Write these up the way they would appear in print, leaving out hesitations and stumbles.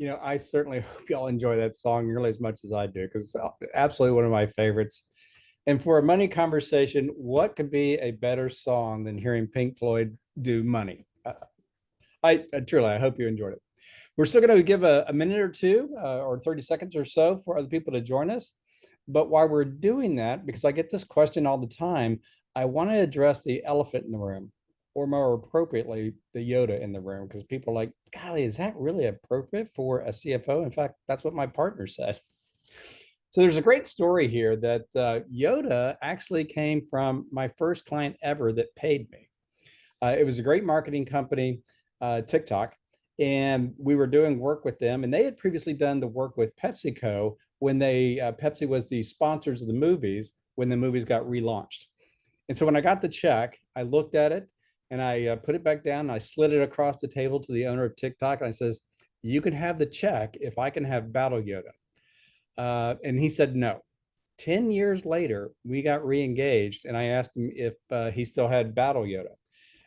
I certainly hope y'all enjoy that song nearly as much as I do, because it's absolutely one of my favorites. And for a money conversation, what could be a better song than hearing Pink Floyd do Money? I truly, I hope you enjoyed it. We're still going to give a minute or two or 30 seconds or so for other people to join us. But while we're doing that, because I get this question all the time, I want to address the elephant in the room, or more appropriately, the Yoda in the room, because people are like, golly, is that really appropriate for a CFO? In fact, that's what my partner said. So there's a great story here that Yoda actually came from my first client ever that paid me. It was a great marketing company, TikTok, and we were doing work with them. And they had previously done the work with PepsiCo when Pepsi was the sponsors of the movies when the movies got relaunched. And so when I got the check, I looked at it and I put it back down. And I slid it across the table to the owner of TikTok. And I says, "You can have the check if I can have Battle Yoda." And he said no. 10 years later, we got re-engaged, and I asked him if he still had Battle Yoda.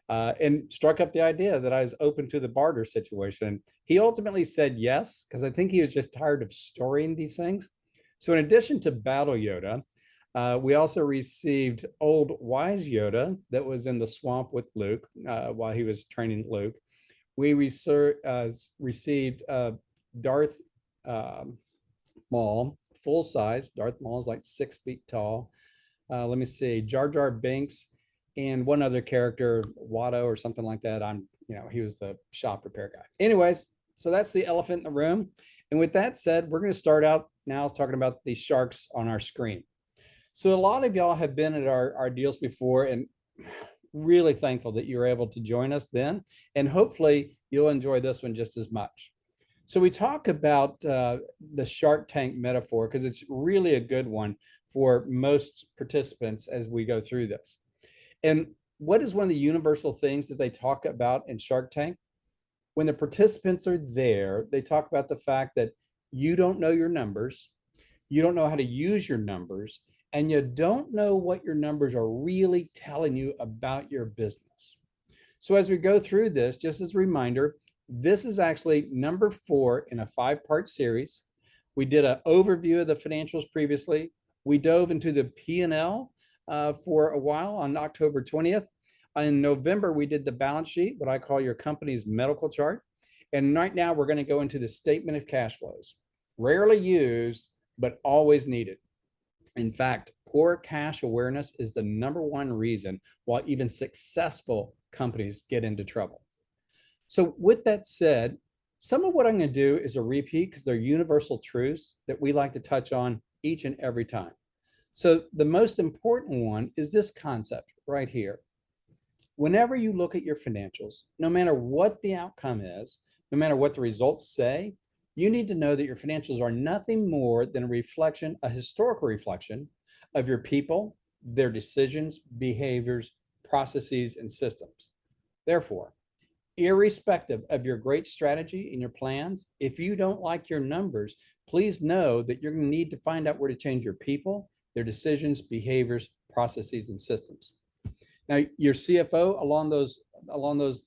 And struck up the idea that I was open to the barter situation. He ultimately said yes, because I think he was just tired of storing these things. So in addition to Battle Yoda, we also received old Wise Yoda that was in the swamp with Luke while he was training Luke. We received Darth Maul, full size. Darth Maul is like 6 feet tall. Let me see, Jar Jar Binks, and one other character, Watto or something like that. He was the shop repair guy. Anyways, so that's the elephant in the room. And with that said, we're going to start out now talking about the sharks on our screen. So a lot of y'all have been at our deals before, and really thankful that you were able to join us then. And hopefully you'll enjoy this one just as much. So we talk about the Shark Tank metaphor because it's really a good one for most participants as we go through this. And what is one of the universal things that they talk about in Shark Tank? When the participants are there, they talk about the fact that you don't know your numbers, you don't know how to use your numbers, and you don't know what your numbers are really telling you about your business. So as we go through this, just as a reminder, this is actually number 4 in a 5-part series. We did an overview of the financials previously. We dove into the P&L for a while on October 20th. In November, we did the balance sheet, what I call your company's medical chart. And right now, we're going to go into the statement of cash flows. Rarely used, but always needed. In fact, poor cash awareness is the #1 reason why even successful companies get into trouble. So with that said, some of what I'm going to do is a repeat because they're universal truths that we like to touch on each and every time. So the most important one is this concept right here. Whenever you look at your financials, no matter what the outcome is, no matter what the results say, you need to know that your financials are nothing more than a reflection, a historical reflection of your people, their decisions, behaviors, processes, and systems. Therefore, irrespective of your great strategy and your plans, if you don't like your numbers, please know that you're going to need to find out where to change your people, their decisions, behaviors, processes, and systems. Now, your CFO along those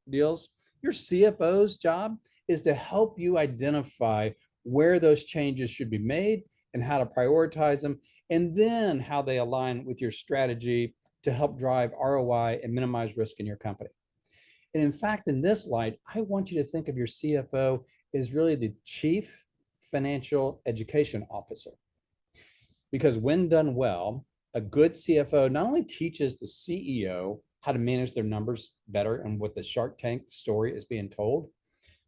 deals, your CFO's job is to help you identify where those changes should be made and how to prioritize them, and then how they align with your strategy to help drive ROI and minimize risk in your company. And in fact, in this light, I want you to think of your CFO as really the Chief Financial Education Officer. Because when done well, a good CFO not only teaches the CEO how to manage their numbers better and what the Shark Tank story is being told,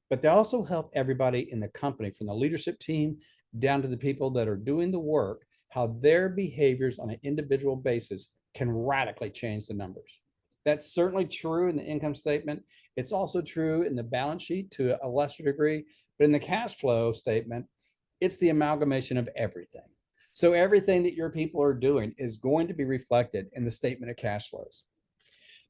but they also help everybody in the company, from the leadership team down to the people that are doing the work, how their behaviors on an individual basis can radically change the numbers. That's certainly true in the income statement. It's also true in the balance sheet to a lesser degree, but in the cash flow statement, it's the amalgamation of everything. So everything that your people are doing is going to be reflected in the statement of cash flows.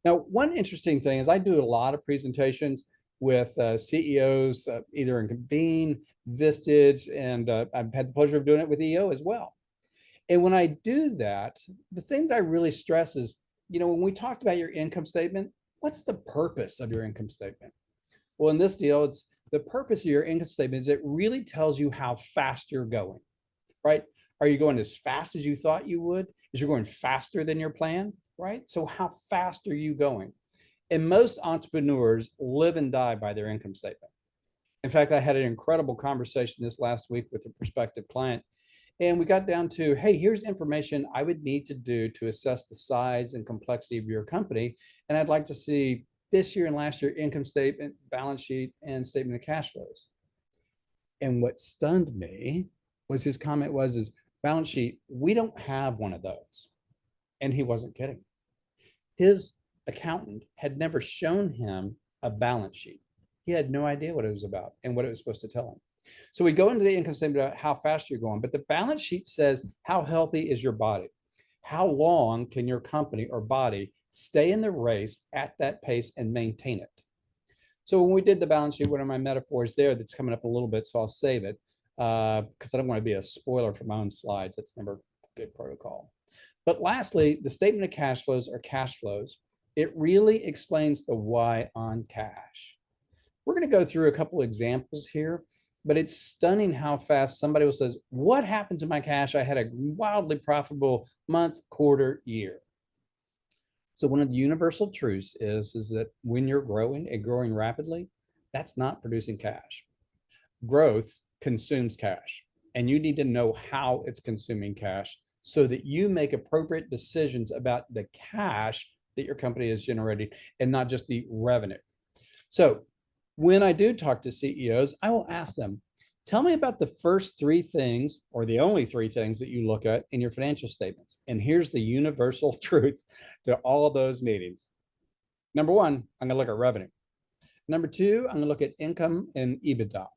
Now, one interesting thing is I do a lot of presentations with CEOs, either in Convene, Vistage, and I've had the pleasure of doing it with EO as well. And when I do that, the thing that I really stress is, when we talked about your income statement, what's the purpose of your income statement? Well, in this deal, it's The purpose of your income statement is it really tells you how fast you're going, right? Are you going as fast as you thought you would? Is you going faster than your plan, right? So how fast are you going? And most entrepreneurs live and die by their income statement. In fact, I had an incredible conversation this last week with a prospective client, and we got down to, hey, here's information I would need to do to assess the size and complexity of your company. And I'd like to see this year and last year income statement, balance sheet, and statement of cash flows. And what stunned me was his comment was, balance sheet, we don't have one of those. And he wasn't kidding. His accountant had never shown him a balance sheet. He had no idea what it was about and what it was supposed to tell him. So we go into the income statement about how fast you're going, but the balance sheet says, how healthy is your body? How long can your company or body stay in the race at that pace and maintain it? So when we did the balance sheet, one of my metaphors there that's coming up a little bit, so I'll save it because I don't want to be a spoiler for my own slides. That's never good protocol. But lastly, the statement of cash flows or cash flows. It really explains the why on cash. We're going to go through a couple of examples here, but it's stunning how fast somebody will say, what happened to my cash? I had a wildly profitable month, quarter, year. So one of the universal truths is that when you're growing and growing rapidly, that's not producing cash. Growth consumes cash, and you need to know how it's consuming cash so that you make appropriate decisions about the cash that your company is generating and not just the revenue. So when I do talk to CEOs, I will ask them, tell me about the first three things or the only three things that you look at in your financial statements. And here's the universal truth to all of those meetings. Number one, I'm going to look at revenue. Number two, I'm going to look at income and EBITDA.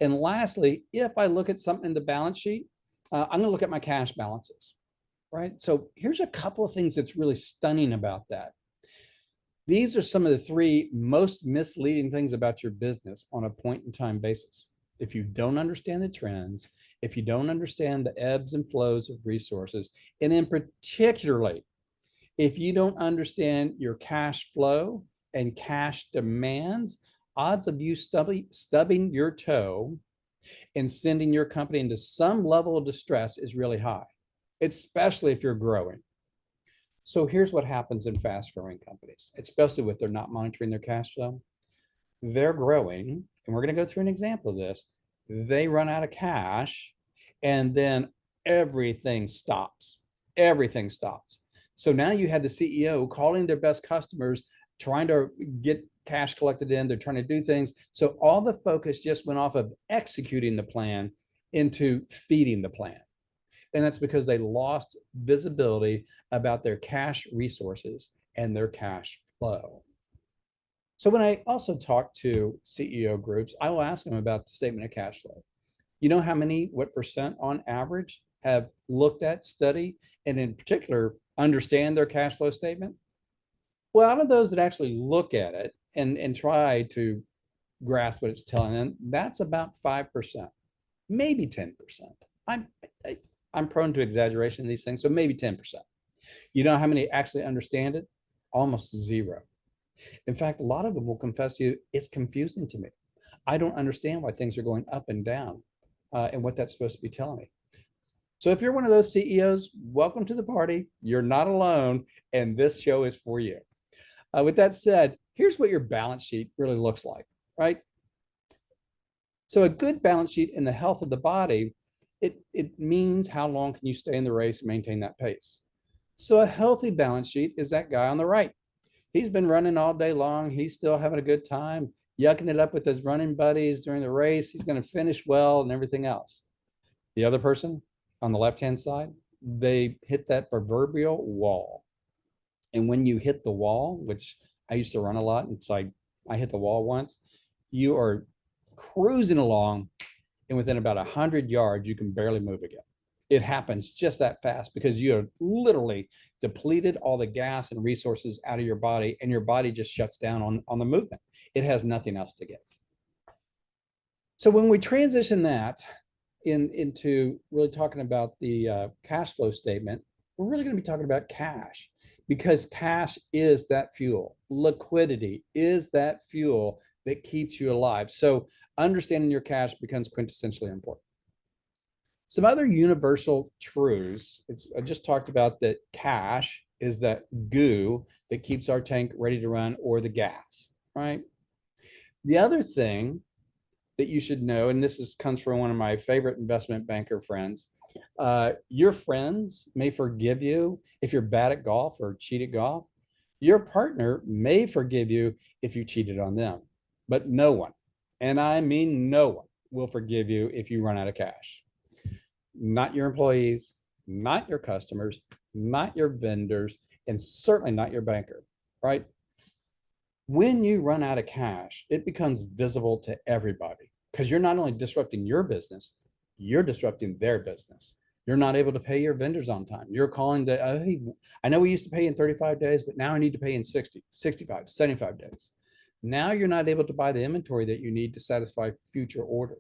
And lastly, if I look at something in the balance sheet, I'm going to look at my cash balances, right? So here's a couple of things that's really stunning about that. These are some of the three most misleading things about your business on a point in time basis. If you don't understand the trends, if you don't understand the ebbs and flows of resources, and in particularly, if you don't understand your cash flow and cash demands, odds of you stubbing your toe and sending your company into some level of distress is really high, especially if you're growing. So here's what happens in fast growing companies, especially if they're not monitoring their cash flow. They're growing, and we're going to go through an example of this. They run out of cash, and then everything stops. Everything stops. So now you had the CEO calling their best customers, trying to get cash collected in. They're trying to do things. So all the focus just went off of executing the plan into feeding the plan. And that's because they lost visibility about their cash resources and their cash flow. So when I also talk to CEO groups, I will ask them about the statement of cash flow. You know how many, what percent on average have looked at, study, and in particular, understand their cash flow statement? Well, out of those that actually look at it and try to grasp what it's telling them, that's about 5%, maybe 10%. I'm prone to exaggeration in these things, so maybe 10%. You know how many actually understand it? Almost zero. In fact, a lot of them will confess to you, it's confusing to me. I don't understand why things are going up and down and what that's supposed to be telling me. So if you're one of those CEOs, welcome to the party. You're not alone, and this show is for you. With that said, here's what your balance sheet really looks like, right? So a good balance sheet in the health of the body, it means how long can you stay in the race and maintain that pace. So a healthy balance sheet is that guy on the right. He's been running all day long. He's still having a good time, yucking it up with his running buddies during the race. He's going to finish well and everything else. The other person on the left-hand side, they hit that proverbial wall. And when you hit the wall, which I used to run a lot, and so I hit the wall once, you are cruising along, and within about 100 yards, you can barely move again. It happens just that fast because you have literally depleted all the gas and resources out of your body, and your body just shuts down on the movement. It has nothing else to give. So when we transition that into really talking about the cash flow statement, we're really going to be talking about cash, because cash is that fuel. Liquidity is that fuel that keeps you alive. So understanding your cash becomes quintessentially important. Some other universal truths. I just talked about that cash is that goo that keeps our tank ready to run, or the gas, right? The other thing that you should know, and comes from one of my favorite investment banker friends, your friends may forgive you if you're bad at golf or cheat at golf. Your partner may forgive you if you cheated on them, but no one, and I mean no one, will forgive you if you run out of cash. Not your employees, not your customers, not your vendors, and certainly not your banker, right? When you run out of cash, it becomes visible to everybody, because you're not only disrupting your business, you're disrupting their business. You're not able to pay your vendors on time. You're calling hey, I know we used to pay in 35 days, but now I need to pay in 60, 65, 75 days. Now you're not able to buy the inventory that you need to satisfy future orders.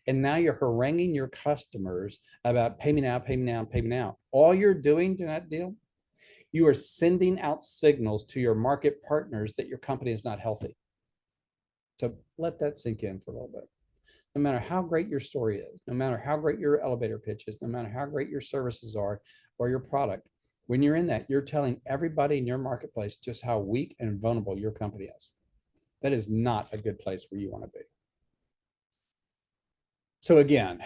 And now you're haranguing your customers about pay me now, pay me now, pay me now. All you're doing to that deal, you are sending out signals to your market partners that your company is not healthy. So let that sink in for a little bit. No matter how great your story is, no matter how great your elevator pitch is, no matter how great your services are or your product, when you're in that, you're telling everybody in your marketplace just how weak and vulnerable your company is. That is not a good place where you want to be. So again,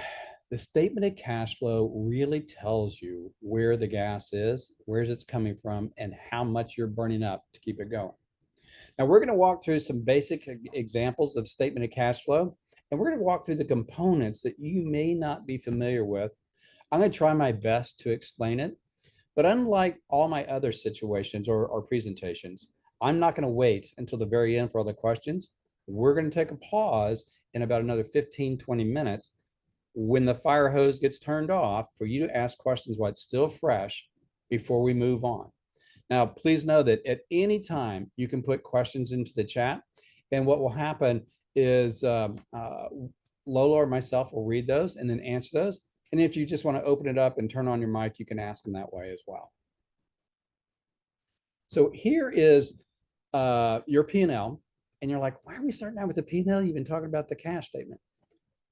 the statement of cash flow really tells you where the gas is, where it's coming from, and how much you're burning up to keep it going. Now, we're going to walk through some basic examples of statement of cash flow, and we're going to walk through the components that you may not be familiar with. I'm going to try my best to explain it, but unlike all my other situations or presentations, I'm not going to wait until the very end for all the questions. We're going to take a pause in about another 15, 20 minutes when the fire hose gets turned off for you to ask questions while it's still fresh before we move on. Now, please know that at any time you can put questions into the chat, and what will happen is Lola or myself will read those and then answer those. And if you just want to open it up and turn on your mic, you can ask them that way as well. So here is your P&L, and you're like, why are we starting out with the P&L? You've been talking about the cash statement.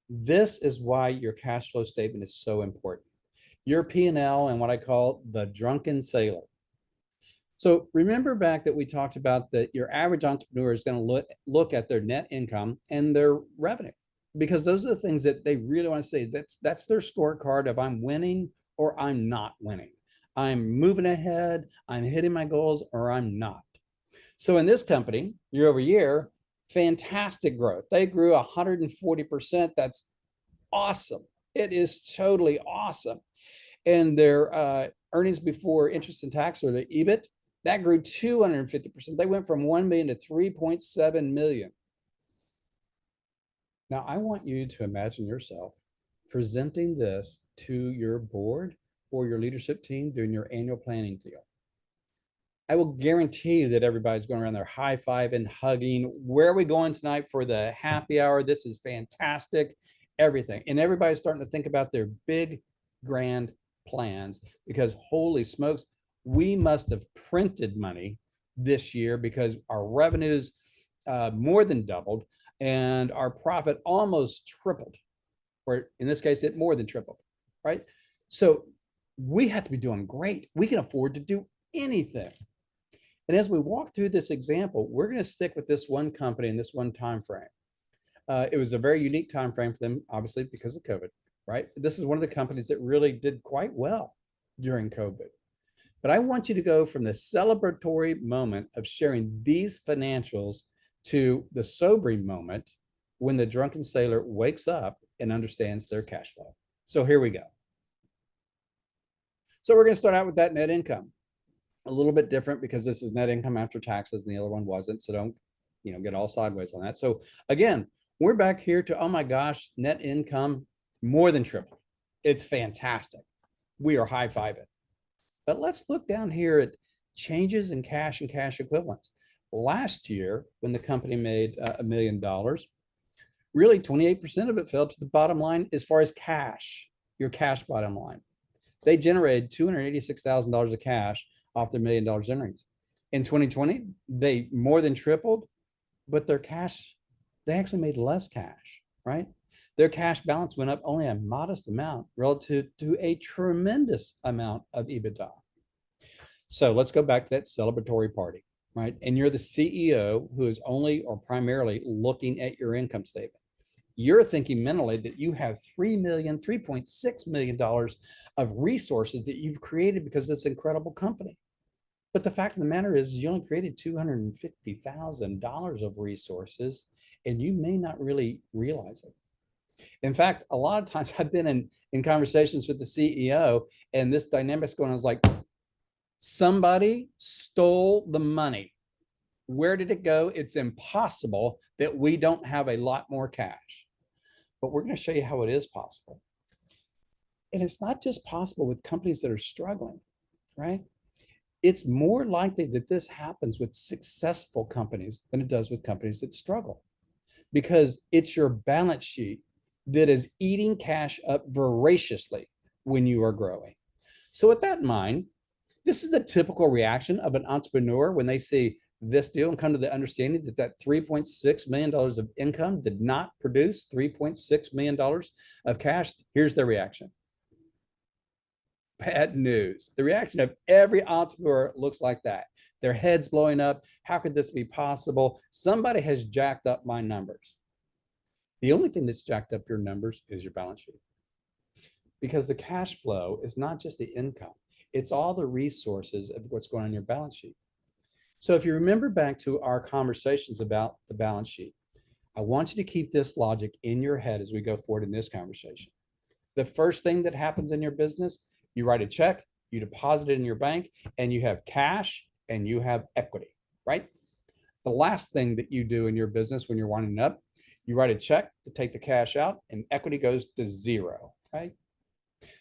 This is why your cash flow statement is so important. Your P&L and what I call the drunken sailor. So remember back that we talked about that your average entrepreneur is going to look at their net income and their revenue, because those are the things that they really want to say. That's their scorecard of I'm winning or I'm not winning. I'm moving ahead, I'm hitting my goals, or I'm not. So in this company, year over year, fantastic growth. They grew 140%. That's awesome. It is totally awesome. And their earnings before interest and tax, or the EBIT, that grew 250%. They went from 1 million to 3.7 million. Now, I want you to imagine yourself presenting this to your board or your leadership team during your annual planning deal. I will guarantee you that everybody's going around there high-fiving, hugging. Where are we going tonight for the happy hour? This is fantastic, everything. And everybody's starting to think about their big, grand plans, because holy smokes, we must have printed money this year because our revenues more than doubled and our profit almost tripled, or in this case, it more than tripled, right? So we have to be doing great. We can afford to do anything. And as we walk through this example, we're going to stick with this one company in this one time frame. It was a very unique time frame for them, obviously, because of COVID, right? This is one of the companies that really did quite well during COVID. But I want you to go from the celebratory moment of sharing these financials to the sobering moment when the drunken sailor wakes up and understands their cash flow. So here we go. So we're going to start out with that net income. A little bit different because this is net income after taxes and the other one wasn't. So don't, get all sideways on that. So again, we're back here to, oh my gosh, net income more than triple. It's fantastic. We are high-fiving. But let's look down here at changes in cash and cash equivalents. Last year, when the company made $1 million, really 28% of it fell to the bottom line as far as cash, your cash bottom line. They generated $286,000 of cash off their $1 million earnings. In 2020, they more than tripled, but their cash they actually made less cash, right? Their cash balance went up only a modest amount relative to a tremendous amount of EBITDA. So let's go back to that celebratory party, right? And you're the CEO who is only or primarily looking at your income statement. You're thinking mentally that you have $3.6 million of resources that you've created because of this incredible company. But the fact of the matter is you only created $250,000 of resources, and you may not really realize it. In fact, a lot of times I've been in conversations with the CEO, and this dynamic's going on is like, somebody stole the money. Where did it go? It's impossible that we don't have a lot more cash. But we're going to show you how it is possible. And it's not just possible with companies that are struggling, right? It's more likely that this happens with successful companies than it does with companies that struggle, because it's your balance sheet that is eating cash up voraciously when you are growing. So with that in mind, this is the typical reaction of an entrepreneur when they see this deal and come to the understanding that that $3.6 million of income did not produce $3.6 million of cash. Here's their reaction. Bad news. The reaction of every entrepreneur looks like that. Their head's blowing up. How could this be possible? Somebody has jacked up my numbers. The only thing that's jacked up your numbers is your balance sheet, because the cash flow is not just the income. It's all the resources of what's going on in your balance sheet. So if you remember back to our conversations about the balance sheet, I want you to keep this logic in your head as we go forward in this conversation. The first thing that happens in your business, you write a check, you deposit it in your bank, and you have cash and you have equity, right? The last thing that you do in your business when you're winding up, you write a check to take the cash out and equity goes to zero, right?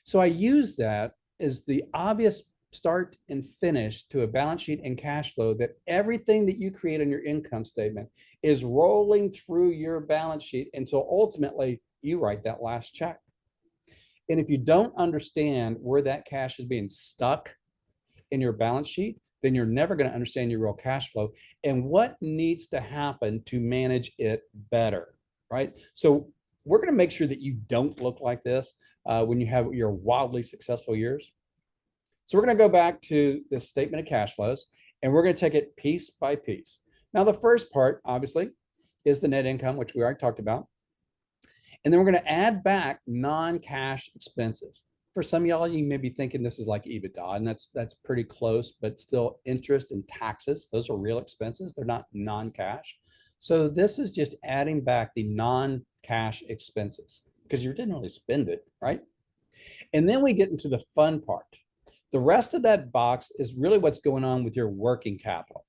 So I use that as the obvious start and finish to a balance sheet and cash flow, that everything that you create on your income statement is rolling through your balance sheet until ultimately you write that last check. And if you don't understand where that cash is being stuck in your balance sheet, then you're never going to understand your real cash flow and what needs to happen to manage it better, right? So we're going to make sure that you don't look like this when you have your wildly successful years. So we're going to go back to this statement of cash flows, and we're going to take it piece by piece. Now, the first part, obviously, is the net income, which we already talked about. And then we're going to add back non-cash expenses. For some of y'all, you may be thinking this is like EBITDA, and that's pretty close, but still interest and taxes. Those are real expenses. They're not non-cash. So this is just adding back the non-cash expenses because you didn't really spend it, right? And then we get into the fun part. The rest of that box is really what's going on with your working capital.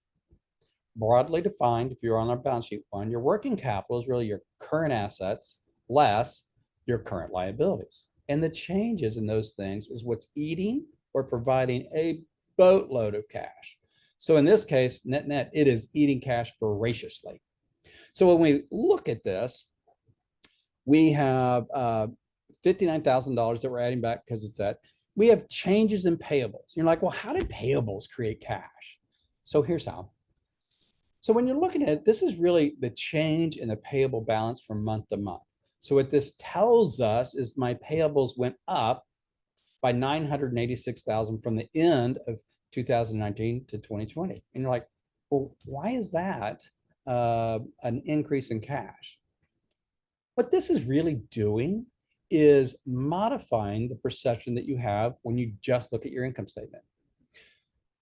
Broadly defined, if you're on our balance sheet one, your working capital is really your current assets less your current liabilities. And the changes in those things is what's eating or providing a boatload of cash. So in this case, net, it is eating cash voraciously. So when we look at this, we have $59,000 that we're adding back because it's that. We have changes in payables. You're like, well, how did payables create cash? So here's how. So when you're looking at it, this is really the change in the payable balance from month to month. So what this tells us is my payables went up by $986,000 from the end of 2019 to 2020. And you're like, well, why is that an increase in cash? What this is really doing is modifying the perception that you have when you just look at your income statement.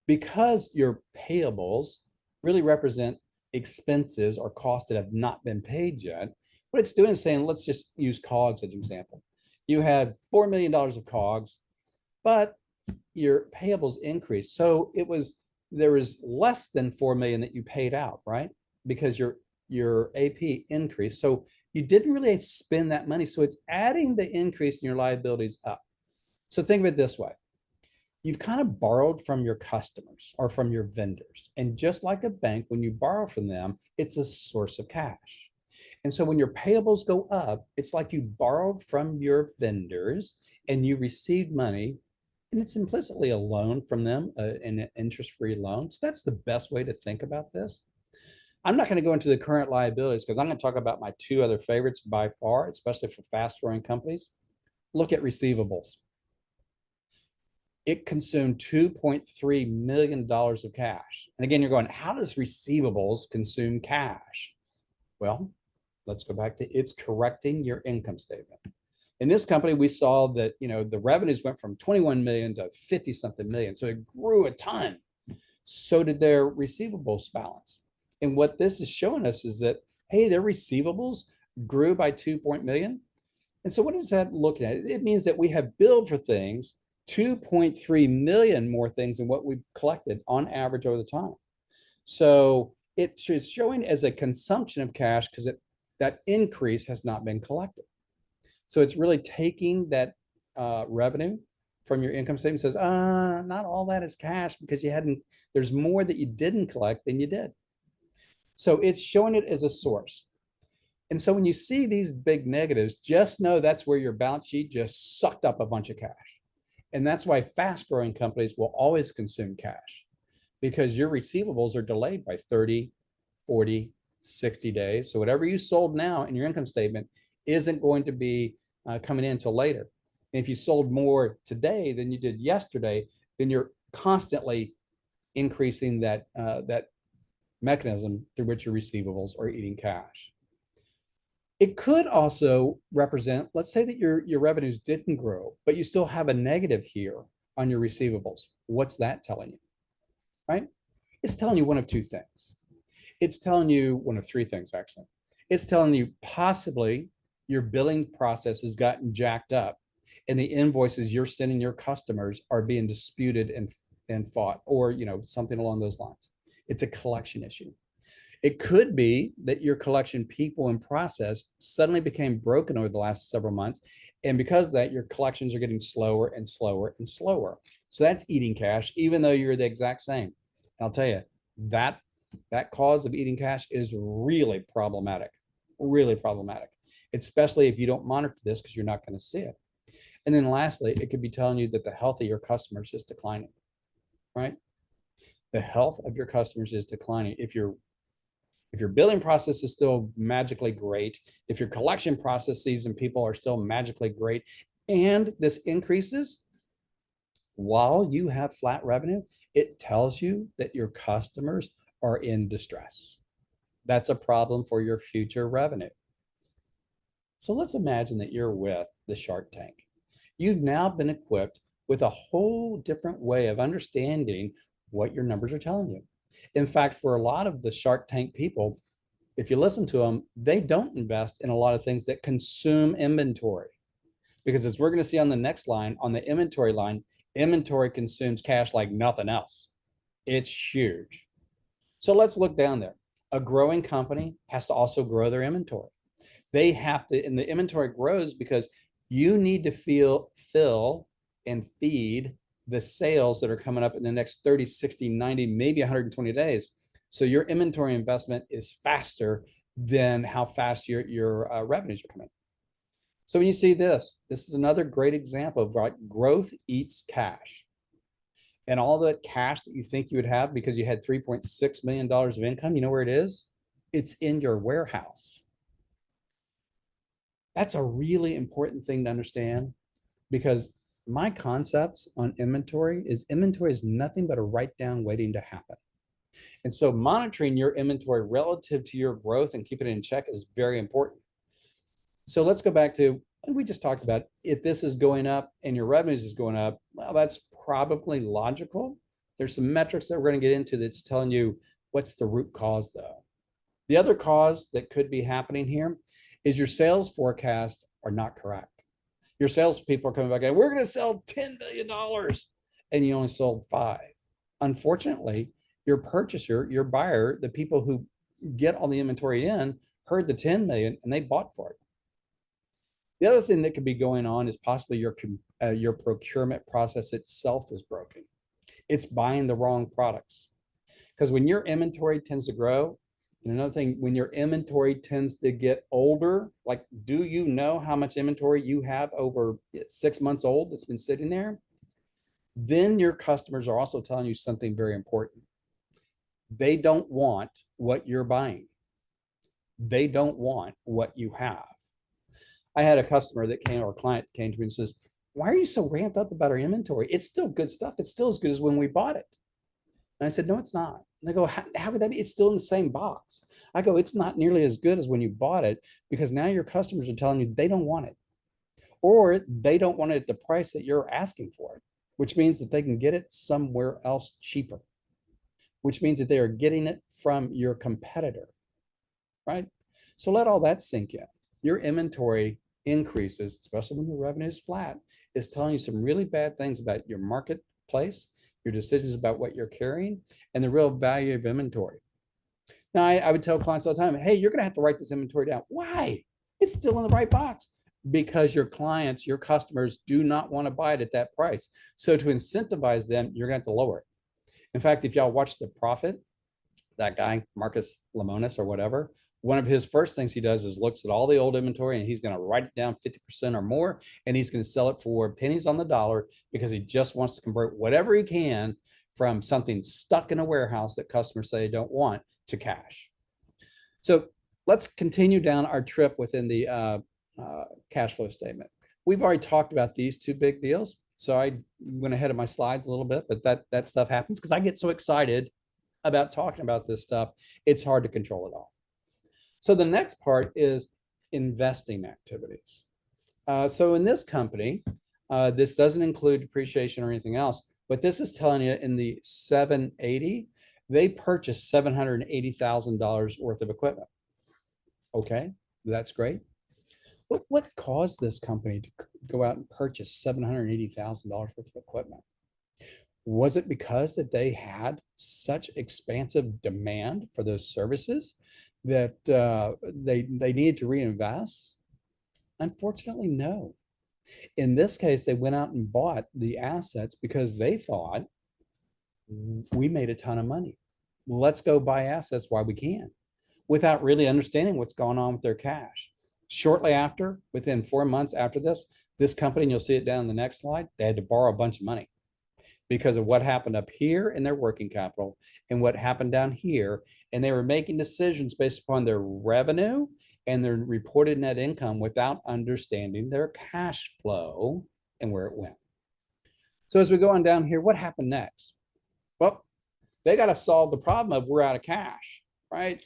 Because your payables really represent expenses or costs that have not been paid yet, what it's doing is saying, let's just use COGS as an example. You had $4 million of COGS, but your payables increased. So there was less than 4 million that you paid out, right? Because your AP increased. So you didn't really spend that money. So it's adding the increase in your liabilities up. So think of it this way. You've kind of borrowed from your customers or from your vendors. And just like a bank, when you borrow from them, it's a source of cash. And so when your payables go up, it's like you borrowed from your vendors and you received money, and it's implicitly a loan from them, an interest-free loan. So that's the best way to think about this. I'm not going to go into the current liabilities because I'm going to talk about my two other favorites by far, especially for fast growing companies. Look at receivables. It consumed $2.3 million of cash. And again, you're going, how does receivables consume cash? Well, let's go back to it's correcting your income statement. In this company, we saw that, the revenues went from 21 million to 50 something million. So it grew a ton. So did their receivables balance. And what this is showing us is that, hey, their receivables grew by 2 million. And so what is that looking at? It means that we have billed for things 2.3 million more things than what we've collected on average over the time. So it's showing as a consumption of cash because that increase has not been collected. So it's really taking that revenue from your income statement, says, not all that is cash because there's more that you didn't collect than you did. So it's showing it as a source. And so when you see these big negatives, just know that's where your balance sheet just sucked up a bunch of cash. And that's why fast growing companies will always consume cash, because your receivables are delayed by 30, 40, 60 days. So whatever you sold now in your income statement isn't going to be coming in until later. And if you sold more today than you did yesterday, then you're constantly increasing that mechanism through which your receivables are eating cash. It could also represent, let's say that your revenues didn't grow, but you still have a negative here on your receivables. What's that telling you, right? It's telling you one of two things. It's telling you one of three things, actually. It's telling you possibly your billing process has gotten jacked up and the invoices you're sending your customers are being disputed and fought, or something along those lines. It's a collection issue. It could be that your collection people and process suddenly became broken over the last several months. And because of that, your collections are getting slower and slower and slower. So that's eating cash, even though you're the exact same. And I'll tell you, that cause of eating cash is really problematic, especially if you don't monitor this because you're not going to see it. And then lastly, it could be telling you that the health of your customers is declining, right? The health of your customers is declining. If your billing process is still magically great, if your collection processes and people are still magically great, and this increases while you have flat revenue, it tells you that your customers are in distress. That's a problem for your future revenue. So let's imagine that you're with the Shark Tank. You've now been equipped with a whole different way of understanding what your numbers are telling you. In fact, for a lot of the Shark Tank people, if you listen to them, they don't invest in a lot of things that consume inventory. Because as we're going to see on the next line, on the inventory line, inventory consumes cash like nothing else. It's huge. So let's look down there. A growing company has to also grow their inventory. They have to, and the inventory grows because you need to fill and feed the sales that are coming up in the next 30, 60, 90, maybe 120 days. So your inventory investment is faster than how fast your revenues are coming. So when you see this is another great example of growth eats cash. And all the cash that you think you would have because you had $3.6 million of income, you know where it is? It's in your warehouse. That's a really important thing to understand, because my concepts on inventory is nothing but a write down waiting to happen. And so monitoring your inventory relative to your growth and keeping it in check is very important. So let's go back to, we just talked about, if this is going up and your revenues is going up, well, that's probably logical. There's some metrics that we're going to get into that's telling you what's the root cause though. The other cause that could be happening here is your sales forecasts are not correct. Your salespeople are coming back and we're going to sell $10 million and you only sold 5. Unfortunately, your purchaser, your buyer, the people who get all the inventory in, heard the 10 million and they bought for it. The other thing that could be going on is possibly your procurement process itself is broken. It's buying the wrong products. Because when your inventory tends to grow, and another thing, when your inventory tends to get older, like, do you know how much inventory you have over 6 months old that's been sitting there? Then your customers are also telling you something very important. They don't want what you're buying. They don't want what you have. I had a customer that came, or a client came to me and says, why are you so ramped up about our inventory? It's still good stuff. It's still as good as when we bought it. And I said, no, it's not. And they go, how would that be? It's still in the same box. I go, it's not nearly as good as when you bought it, because now your customers are telling you they don't want it, or they don't want it at the price that you're asking for it, which means that they can get it somewhere else cheaper, which means that they are getting it from your competitor, right? So let all that sink in. Your inventory increases, especially when your revenue is flat, is telling you some really bad things about your marketplace, your decisions about what you're carrying, and the real value of inventory. Now, I would tell clients all the time, hey, you're going to have to write this inventory down. Why? It's still in the right box. Because your clients, your customers do not want to buy it at that price. So to incentivize them, you're going to have to lower it. In fact, if y'all watch The Profit, that guy, Marcus Lemonis or whatever, one of his first things he does is looks at all the old inventory, and he's going to write it down 50% or more, and he's going to sell it for pennies on the dollar, because he just wants to convert whatever he can from something stuck in a warehouse that customers say they don't want to cash. So let's continue down our trip within the cash flow statement. We've already talked about these two big deals, so I went ahead of my slides a little bit, but that stuff happens because I get so excited about talking about this stuff, it's hard to control it all. So the next part is investing activities. So in this company, this doesn't include depreciation or anything else, but this is telling you in the 780, they purchased $780,000 worth of equipment. Okay, that's great. But what caused this company to go out and purchase $780,000 worth of equipment? Was it because that they had such expansive demand for those services that they needed to reinvest? Unfortunately, no. In this case, they went out and bought the assets because they thought, we made a ton of money. Let's go buy assets while we can, without really understanding what's going on with their cash. Shortly after, within 4 months after this company, and you'll see it down in the next slide, they had to borrow a bunch of money because of what happened up here in their working capital and what happened down here. And they were making decisions based upon their revenue and their reported net income without understanding their cash flow and where it went. So as we go on down here, what happened next? Well, they got to solve the problem of we're out of cash, right?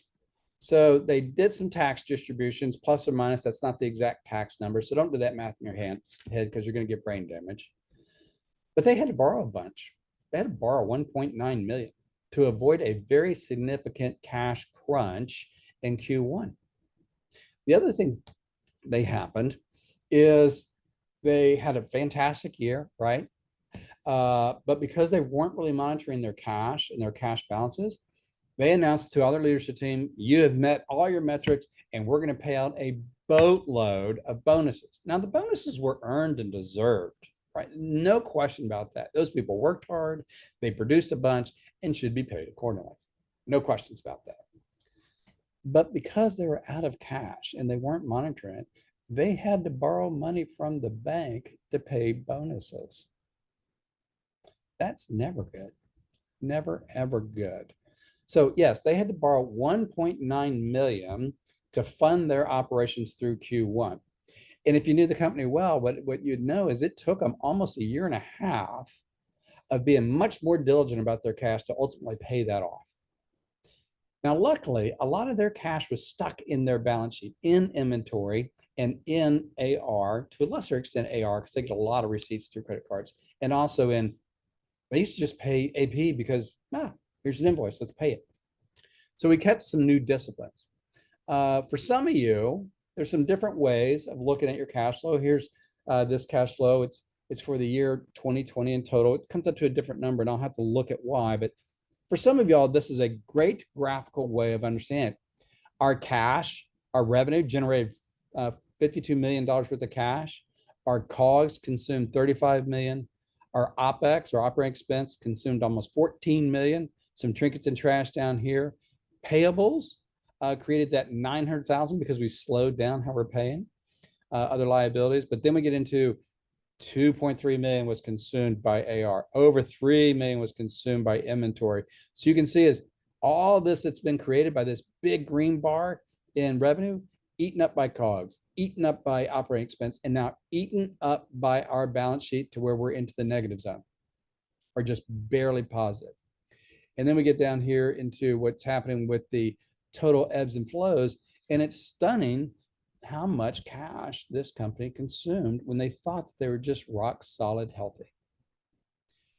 So they did some tax distributions, plus or minus. That's not the exact tax number, so don't do that math in your head because you're going to get brain damage. But they had to borrow a bunch. They had to borrow 1.9 million to avoid a very significant cash crunch in Q1. The other thing that happened is they had a fantastic year, right? But because they weren't really monitoring their cash and their cash balances, they announced to other leadership team, you have met all your metrics and we're going to pay out a boatload of bonuses. Now, the bonuses were earned and deserved, right? No question about that. Those people worked hard, they produced a bunch, and should be paid accordingly. No questions about that. But because they were out of cash and they weren't monitoring it, they had to borrow money from the bank to pay bonuses. That's never good. Never, ever good. So yes, they had to borrow 1.9 million to fund their operations through Q1. And if you knew the company well, what you'd know is it took them almost a year and a half of being much more diligent about their cash to ultimately pay that off. Now, luckily, a lot of their cash was stuck in their balance sheet, in inventory and in AR, to a lesser extent AR, because they get a lot of receipts through credit cards, and also in, they used to just pay AP because, here's an invoice, let's pay it. So we kept some new disciplines. For some of you, there's some different ways of looking at your cash flow. Here's this cash flow. It's for the year 2020 in total. It comes up to a different number, and I'll have to look at why. But for some of y'all, this is a great graphical way of understanding. Our cash, our revenue generated $52 million worth of cash. Our COGS consumed 35 million. Our OPEX, or operating expense, consumed almost 14 million. Some trinkets and trash down here. Payables created that 900,000 because we slowed down how we're paying other liabilities. But then we get into 2.3 million was consumed by AR. Over 3 million was consumed by inventory. So you can see is All this that's been created by this big green bar in revenue, eaten up by COGS, eaten up by operating expense, and now eaten up by our balance sheet to where we're into the negative zone or just barely positive. And then we get down here into what's happening with the total ebbs and flows. And it's stunning how much cash this company consumed when they thought that they were just rock solid healthy.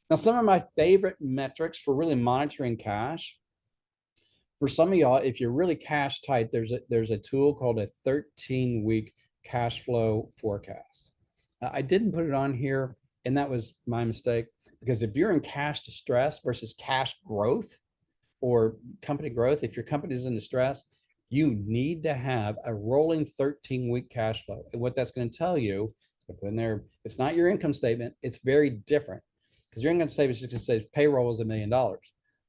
Now, some of my favorite metrics for really monitoring cash, for some of y'all, if you're really cash tight, there's a tool called a 13-week cash flow forecast. I didn't put it on here, and that was my mistake, because if you're in cash distress versus cash growth or company growth, if your company is in distress, you need to have a rolling 13-week cash flow. And what that's going to tell you, put in there, it's not your income statement. It's very different, because your income statement just says payroll is $1 million.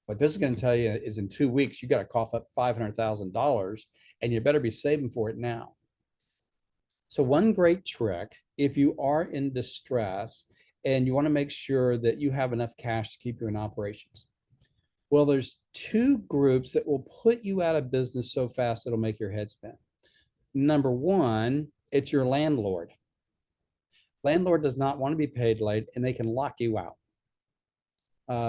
What this is going to tell you is in 2 weeks, you got to cough up $500,000, and you better be saving for it now. So one great trick, if you are in distress and you want to make sure that you have enough cash to keep you in operations, well, there's two groups that will put you out of business so fast it'll make your head spin. Number one, it's your landlord. Landlord does not want to be paid late, and they can lock you out.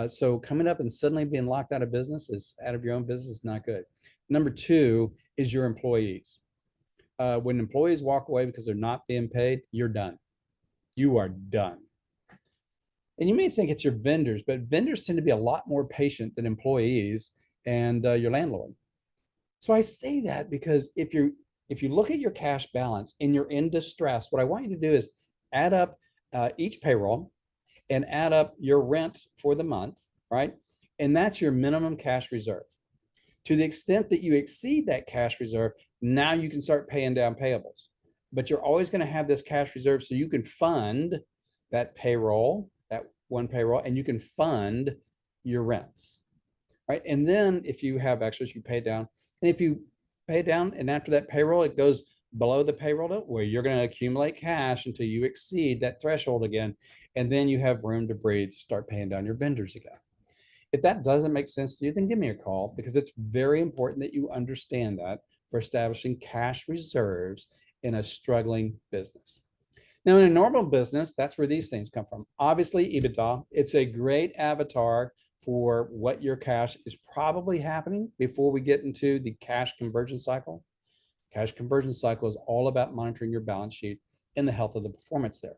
So coming up and suddenly being locked out of business, is out of your own business, is not good. Number two is your employees. When employees walk away because they're not being paid, you're done. You are done. And you may think it's your vendors, but vendors tend to be a lot more patient than employees and your landlord. So I say that because if you look at your cash balance and you're in distress, what I want you to do is add up each payroll and add up your rent for the month, right? And that's your minimum cash reserve. To the extent that you exceed that cash reserve, now you can start paying down payables. But you're always going to have this cash reserve so you can fund that payroll, that one payroll, and you can fund your rents, right? And then if you have extras, you pay down. And if you pay down and after that payroll, it goes below the payroll where you're going to accumulate cash until you exceed that threshold again. And then you have room to breathe to start paying down your vendors again. If that doesn't make sense to you, then give me a call, because it's very important that you understand that for establishing cash reserves in a struggling business. Now, in a normal business, that's where these things come from. Obviously, EBITDA, it's a great avatar for what your cash is probably happening before we get into the cash conversion cycle. Cash conversion cycle is all about monitoring your balance sheet and the health of the performance there.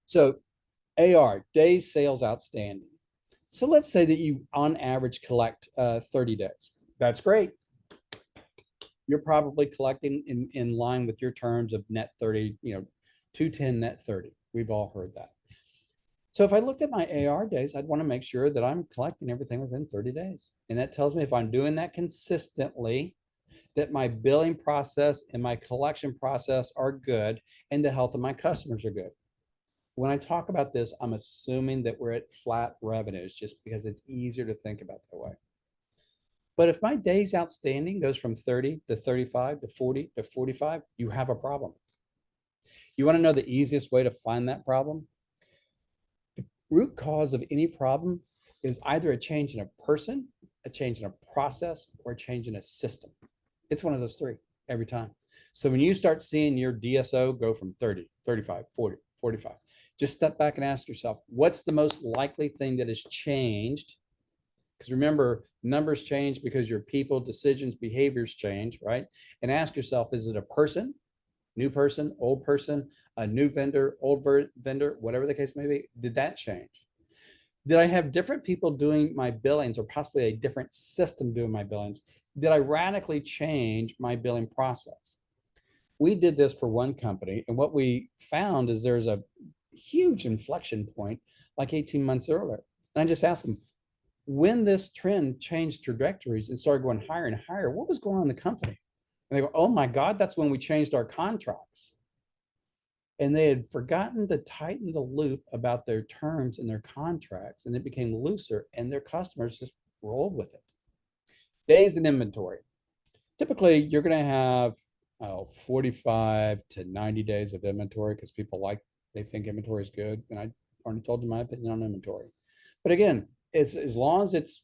So AR, days sales outstanding. So let's say that you on average collect 30 days. That's great. You're probably collecting in line with your terms of net 30, 210 net 30. We've all heard that. So if I looked at my AR days, I'd want to make sure that I'm collecting everything within 30 days. And that tells me if I'm doing that consistently, that my billing process and my collection process are good and the health of my customers are good. When I talk about this, I'm assuming that we're at flat revenues just because it's easier to think about that way. But if my days outstanding goes from 30 to 35 to 40 to 45, you have a problem. You want to know the easiest way to find that problem? The root cause of any problem is either a change in a person, a change in a process, or a change in a system. It's one of those three every time. So when you start seeing your DSO go from 30, 35, 40, 45, just step back and ask yourself, what's the most likely thing that has changed? Because remember, numbers change because your people, decisions, behaviors change, right? And ask yourself, is it a person, new person, old person, a new vendor, old vendor, whatever the case may be? Did that change? Did I have different people doing my billings, or possibly a different system doing my billings? Did I radically change my billing process? We did this for one company, and what we found is there's a huge inflection point like 18 months earlier. And I just asked them, when this trend changed trajectories and started going higher and higher, what was going on in the company? And they go, oh my God, that's when we changed our contracts. And they had forgotten to tighten the loop about their terms and their contracts, and it became looser, and their customers just rolled with it. Days in inventory. Typically, you're going to have 45 to 90 days of inventory because people they think inventory is good. And I already told you my opinion on inventory. But again, it's as long as it's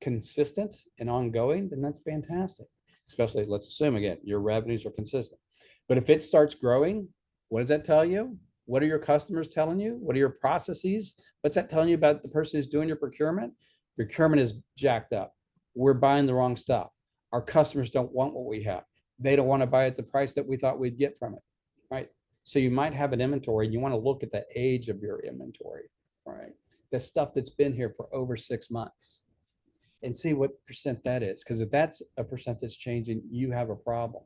consistent and ongoing, then that's fantastic. Especially, let's assume again, your revenues are consistent. But if it starts growing, what does that tell you? What are your customers telling you? What are your processes? What's that telling you about the person who's doing your procurement? Procurement is jacked up. We're buying the wrong stuff. Our customers don't want what we have. They don't want to buy at the price that we thought we'd get from it, right? So you might have an inventory. You want to look at the age of your inventory, right? The stuff that's been here for over 6 months and see what percent that is. Because if that's a percent that's changing, you have a problem.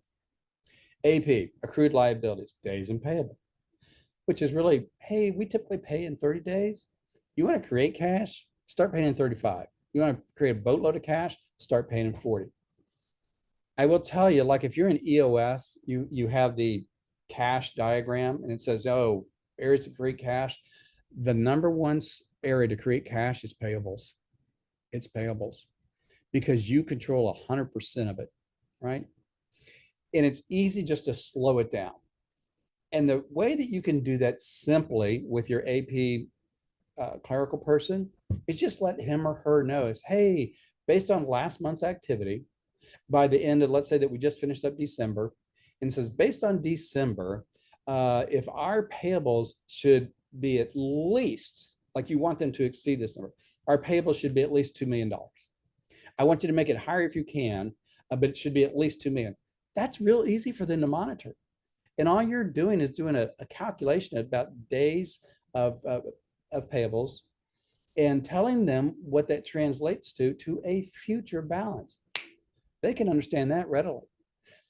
AP, accrued liabilities, days and payable, which is really, hey, we typically pay in 30 days. You want to create cash, start paying in 35. You want to create a boatload of cash, start paying in 40. I will tell you, like if you're in EOS, you have the cash diagram and it says, oh, areas to create cash. The number one area to create cash is payables. It's payables because you control 100% of it, right? And it's easy just to slow it down. And the way that you can do that simply with your AP clerical person is just let him or her know is, hey, based on last month's activity, by the end of, let's say that we just finished up December, and says, based on December, if our payables should be at least, like you want them to exceed this number, our payables should be at least $2 million. I want you to make it higher if you can, but it should be at least $2 million. That's real easy for them to monitor. And all you're doing is doing a calculation about days of payables and telling them what that translates to a future balance. They can understand that readily.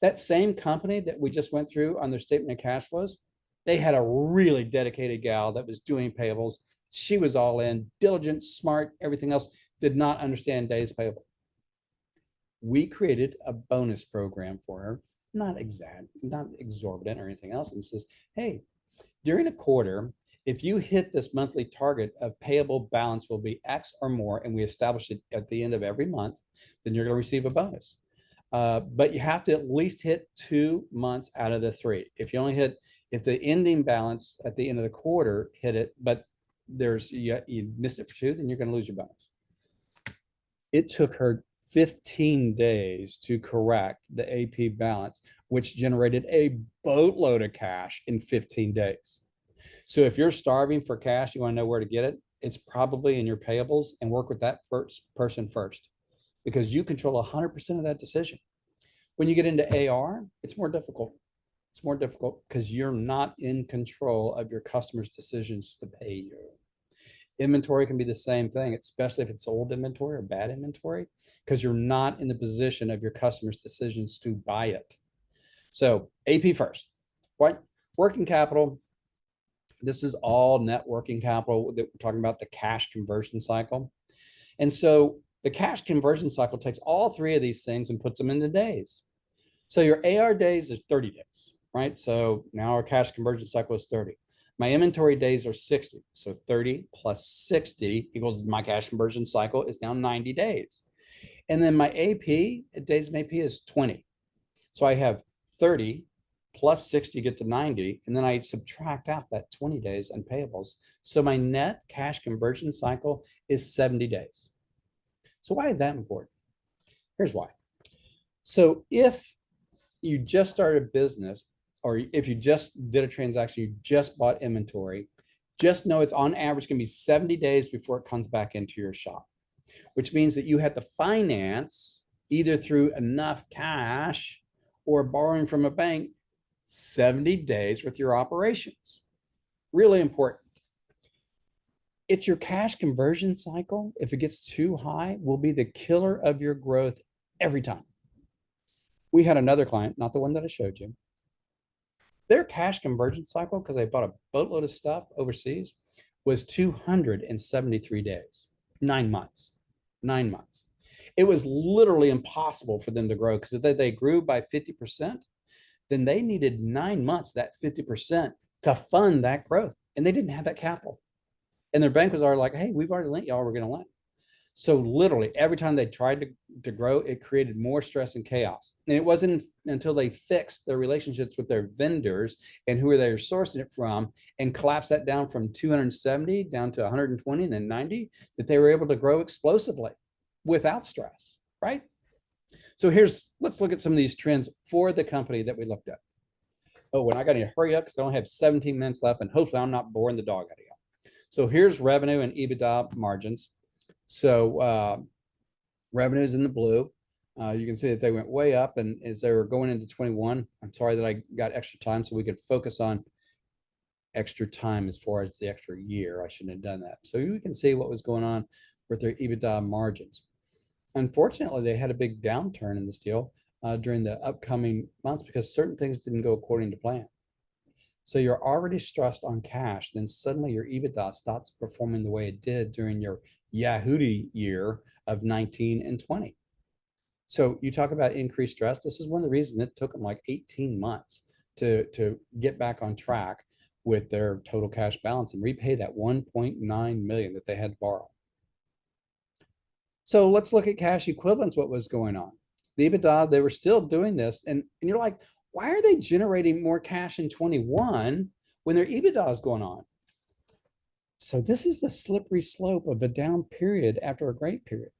That same company that we just went through on their statement of cash flows, they had a really dedicated gal that was doing payables. She was all in, diligent, smart, everything else, did not understand days payable. We created a bonus program for her, not exorbitant or anything else, and says, hey, during a quarter, if you hit this monthly target of payable balance will be X or more, and we establish it at the end of every month, then you're going to receive a bonus. But you have to at least hit 2 months out of the 3. If you only hit, if the ending balance at the end of the quarter hit it, but you missed it for 2, then you're going to lose your bonus. It took her 15 days to correct the AP balance, which generated a boatload of cash in 15 days. So if you're starving for cash, you want to know where to get it, it's probably in your payables, and work with that person first, because you control 100% of that decision. When you get into AR, it's more difficult. It's more difficult because you're not in control of your customers' decisions to pay you. Inventory can be the same thing, especially if it's old inventory or bad inventory, because you're not in the position of your customers' decisions to buy it. So AP first, right? Working capital. This is all net working capital that we're talking about, the cash conversion cycle. And so the cash conversion cycle takes all 3 of these things and puts them into days. So your AR days is 30 days, right? So now our cash conversion cycle is 30. My inventory days are 60. So 30 plus 60 equals my cash conversion cycle is now 90 days. And then my AP, days in AP is 20. So I have 30 plus 60 get to 90. And then I subtract out that 20 days on payables. So my net cash conversion cycle is 70 days. So why is that important? Here's why. So if you just started a business, or if you just did a transaction, you just bought inventory, just know it's on average going to be 70 days before it comes back into your shop, which means that you have to finance either through enough cash or borrowing from a bank 70 days with your operations. Really important. It's your cash conversion cycle, if it gets too high, will be the killer of your growth every time. We had another client, not the one that I showed you. Their cash conversion cycle, because they bought a boatload of stuff overseas, was 273 days, 9 months, 9 months. It was literally impossible for them to grow, because if they grew by 50%, then they needed 9 months, that 50%, to fund that growth. And they didn't have that capital. And their bank was already like, hey, we've already lent y'all, we're going to lend. So literally every time they tried to grow, it created more stress and chaos. And it wasn't until they fixed their relationships with their vendors and who they were sourcing it from, and collapsed that down from 270 down to 120 and then 90, that they were able to grow explosively. without stress, right? So let's look at some of these trends for the company that we looked at. Oh, and I got to hurry up because I only have 17 minutes left, and hopefully I'm not boring the dog out of you. So here's revenue and EBITDA margins. So revenue is in the blue. You can see that they went way up, and as they were going into 21, I'm sorry that I got extra time so we could focus on extra time as far as the extra year. I shouldn't have done that. So you can see what was going on with their EBITDA margins. Unfortunately, they had a big downturn in this deal during the upcoming months because certain things didn't go according to plan. So you're already stressed on cash. Then suddenly your EBITDA stops performing the way it did during your Yahoo year of 19 and 20. So you talk about increased stress. This is one of the reasons it took them like 18 months to get back on track with their total cash balance and repay that 1.9 million that they had to borrow. So let's look at cash equivalents, what was going on. The EBITDA, they were still doing this. And you're like, why are they generating more cash in 21 when their EBITDA is going on? So this is the slippery slope of a down period after a great period.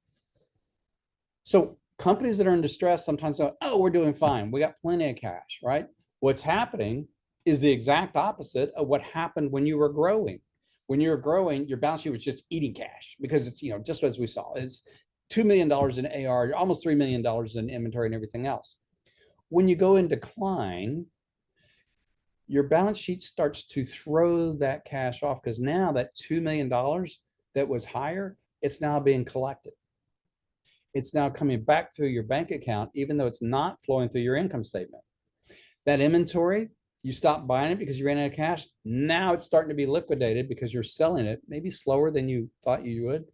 So companies that are in distress sometimes go, oh, we're doing fine. We got plenty of cash, right? What's happening is the exact opposite of what happened when you were growing. When you were growing, your balance sheet was just eating cash because it's, just as we saw, it's $2 million in AR, almost $3 million in inventory and everything else. When you go in decline, your balance sheet starts to throw that cash off because now that $2 million that was higher, it's now being collected. It's now coming back through your bank account, even though it's not flowing through your income statement. That inventory, you stopped buying it because you ran out of cash. Now it's starting to be liquidated because you're selling it maybe slower than you thought you would.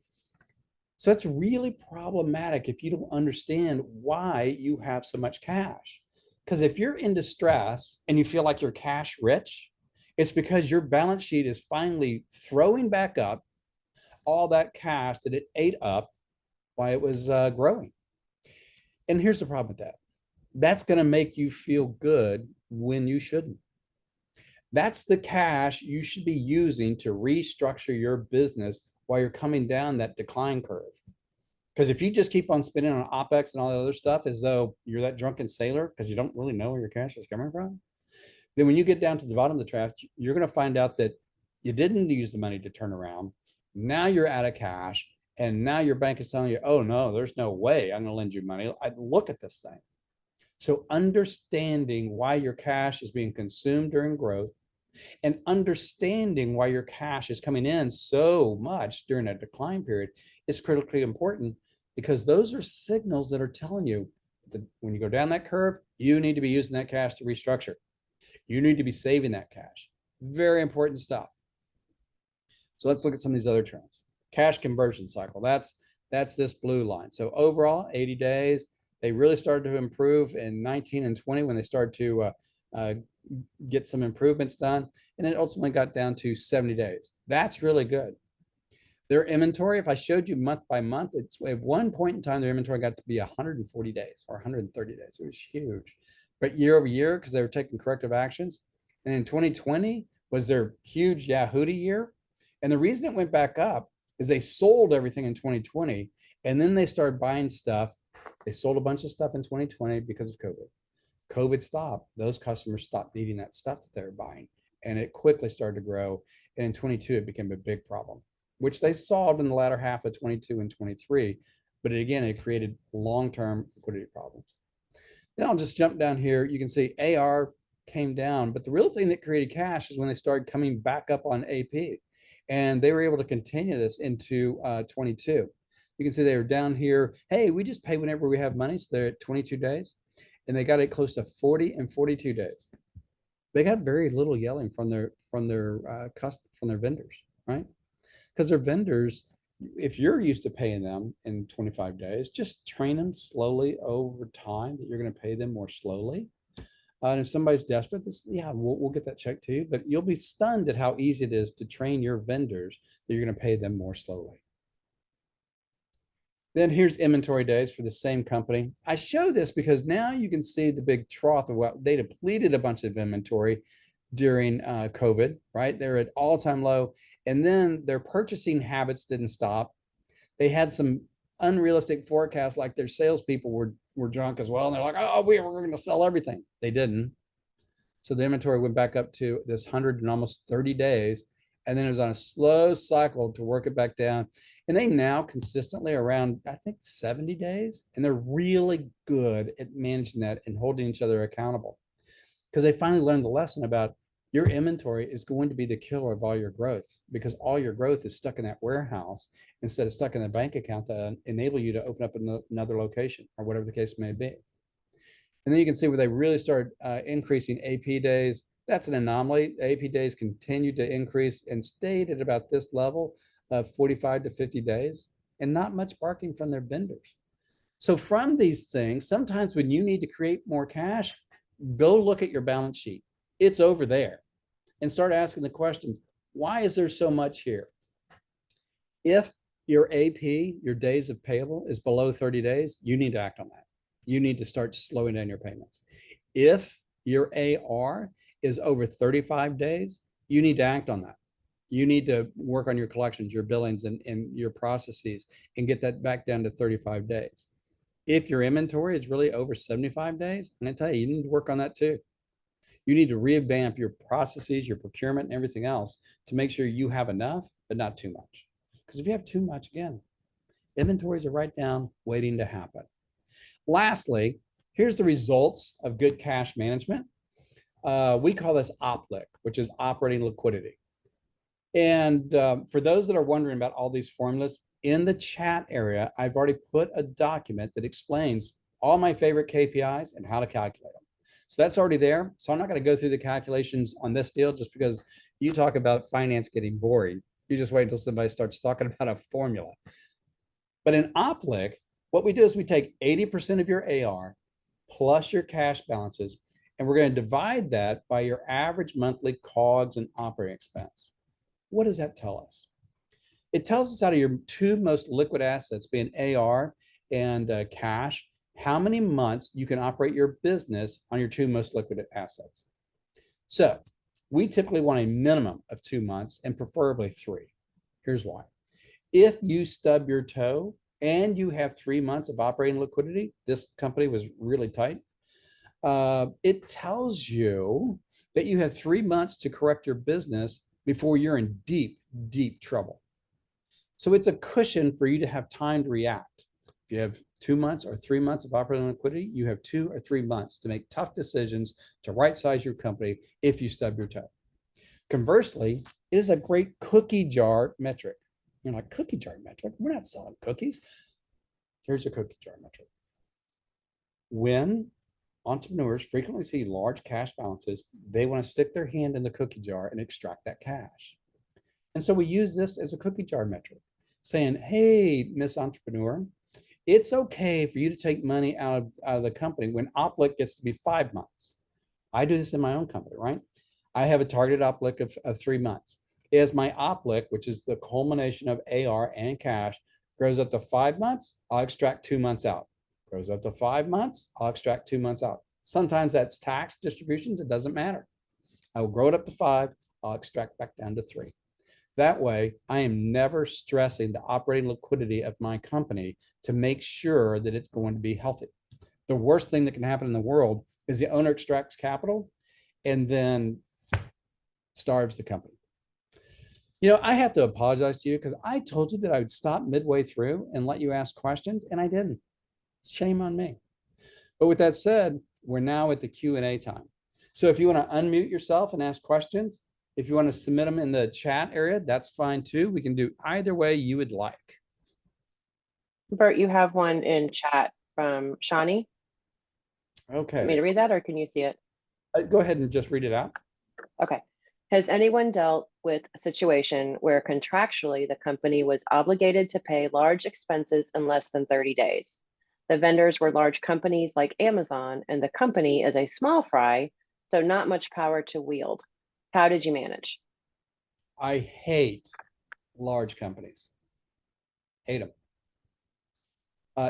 So that's really problematic if you don't understand why you have so much cash. Because if you're in distress and you feel like you're cash rich, it's because your balance sheet is finally throwing back up all that cash that it ate up while it was growing. And here's the problem with that. That's going to make you feel good when you shouldn't. That's the cash you should be using to restructure your business while you're coming down that decline curve. Because if you just keep on spending on OPEX and all the other stuff as though you're that drunken sailor because you don't really know where your cash is coming from, then when you get down to the bottom of the draft, you're going to find out that you didn't use the money to turn around. Now you're out of cash. And now your bank is telling you, oh, no, there's no way I'm going to lend you money. Look at this thing. So understanding why your cash is being consumed during growth and understanding why your cash is coming in so much during a decline period is critically important because those are signals that are telling you that when you go down that curve, you need to be using that cash to restructure. You need to be saving that cash. Very important stuff. So let's look at some of these other trends. Cash conversion cycle. That's this blue line. So overall, 80 days. They really started to improve in 19 and 20 when they started to get some improvements done. And it ultimately got down to 70 days. That's really good. Their inventory, if I showed you month by month, it's at one point in time, their inventory got to be 140 days or 130 days. It was huge. But year over year, because they were taking corrective actions. And in 2020 was their huge Yahoo year. And the reason it went back up is they sold everything in 2020. And then they started buying stuff. They sold a bunch of stuff in 2020 because of COVID. COVID stopped. Those customers stopped needing that stuff that they were buying. And it quickly started to grow. And in 22, it became a big problem, which they solved in the latter half of 22 and 23. But again, it created long-term liquidity problems. Then I'll just jump down here. You can see AR came down. But the real thing that created cash is when they started coming back up on AP. And they were able to continue this into 22. You can see they were down here. Hey, we just pay whenever we have money. So they're at 22 days. And they got it close to 40 and 42 days. They got very little yelling from their vendors, right? Because their vendors, if you're used to paying them in 25 days, just train them slowly over time that you're going to pay them more slowly. And if somebody's desperate, we'll get that check to you. But you'll be stunned at how easy it is to train your vendors that you're going to pay them more slowly. Then here's inventory days for the same company. I show this because now you can see the big trough of what they depleted a bunch of inventory during COVID, right? They're at all-time low. And then their purchasing habits didn't stop. They had some unrealistic forecasts, like their salespeople were drunk as well. And they're like, oh, we're going to sell everything. They didn't. So the inventory went back up to this 100 and almost 30 days. And then it was on a slow cycle to work it back down. And they now consistently around, I think, 70 days. And they're really good at managing that and holding each other accountable, because they finally learned the lesson about your inventory is going to be the killer of all your growth, because all your growth is stuck in that warehouse instead of stuck in the bank account to enable you to open up another location or whatever the case may be. And then you can see where they really start increasing AP days. That's an anomaly. AP days continued to increase and stayed at about this level of 45 to 50 days, and not much barking from their vendors. So from these things, sometimes when you need to create more cash, go look at your balance sheet. It's over there, and start asking the questions. Why is there so much here? If your AP, your days of payable, is below 30 days, you need to act on that. You need to start slowing down your payments. If your AR is over 35 days, you need to act on that. You need to work on your collections, your billings, and your processes, and get that back down to 35 days. If your inventory is really over 75 days, I'm going to tell you, you need to work on that too. You need to revamp your processes, your procurement, and everything else to make sure you have enough, but not too much. Because if you have too much, again, inventories are right down, waiting to happen. Lastly, here's the results of good cash management. We call this OPLIQ, which is operating liquidity. And for those that are wondering about all these formulas, in the chat area, I've already put a document that explains all my favorite KPIs and how to calculate them. So that's already there. So I'm not going to go through the calculations on this deal, just because you talk about finance getting boring. You just wait until somebody starts talking about a formula. But in OPLIQ, what we do is we take 80% of your AR plus your cash balances, and we're going to divide that by your average monthly COGS and operating expense. What does that tell us? It tells us out of your two most liquid assets, being AR and cash, how many months you can operate your business on your two most liquid assets. So we typically want a minimum of 2 months and preferably 3. Here's why. If you stub your toe and you have 3 months of operating liquidity, this company was really tight. It tells you that you have 3 months to correct your business before you're in deep, deep trouble. So it's a cushion for you to have time to react. If you have 2 months or 3 months of operating liquidity, you have 2 or 3 months to make tough decisions to right-size your company if you stub your toe. Conversely, it is a great cookie jar metric. You're like, cookie jar metric? We're not selling cookies. Here's a cookie jar metric. When entrepreneurs frequently see large cash balances, they want to stick their hand in the cookie jar and extract that cash. And so we use this as a cookie jar metric, saying, hey, Miss Entrepreneur, it's okay for you to take money out of the company when OPLIQ gets to be 5 months. I do this in my own company, right? I have a targeted OPLIQ of 3 months. As my OPLIQ, which is the culmination of AR and cash, grows up to 5 months, I'll extract 2 months out. Grows up to 5 months, I'll extract 2 months out. Sometimes that's tax distributions, it doesn't matter. I will grow it up to 5, I'll extract back down to 3. That way, I am never stressing the operating liquidity of my company to make sure that it's going to be healthy. The worst thing that can happen in the world is the owner extracts capital and then starves the company. You know, I have to apologize to you because I told you that I would stop midway through and let you ask questions, and I didn't. Shame on me. But with that said, we're now at the Q&A time. So if you want to unmute yourself and ask questions, if you want to submit them in the chat area, that's fine too. We can do either way you would like. Burt, you have one in chat from Shani. Okay. Want me to read that, or can you see it? Go ahead and just read it out. Okay. Has anyone dealt with a situation where contractually the company was obligated to pay large expenses in less than 30 days? The vendors were large companies like Amazon, and the company is a small fry, so not much power to wield. How did you manage? I hate large companies. Hate them.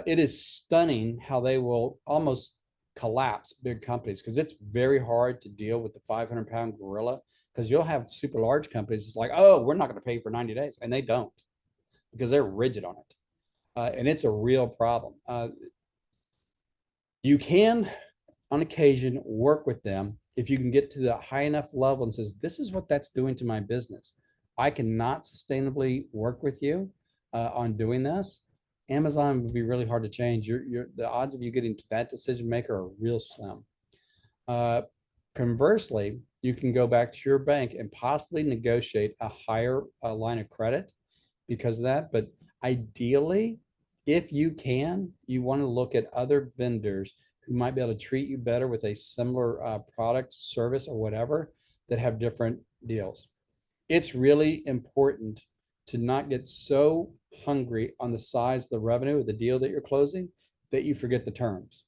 It is stunning how they will almost collapse big companies, because it's very hard to deal with the 500-pound gorilla, because you'll have super large companies. It's like, oh, we're not going to pay for 90 days. And they don't, because they're rigid on it. and it's a real problem. You can, on occasion, work with them if you can get to the high enough level and says, this is what that's doing to my business. I cannot sustainably work with you on doing this. Amazon would be really hard to change. The odds of you getting to that decision maker are real slim. Conversely, you can go back to your bank and possibly negotiate a higher line of credit because of that. But ideally, if you can, you want to look at other vendors who might be able to treat you better with a similar product, service, or whatever that have different deals. It's really important to not get so hungry on the size of the revenue of the deal that you're closing that you forget the terms.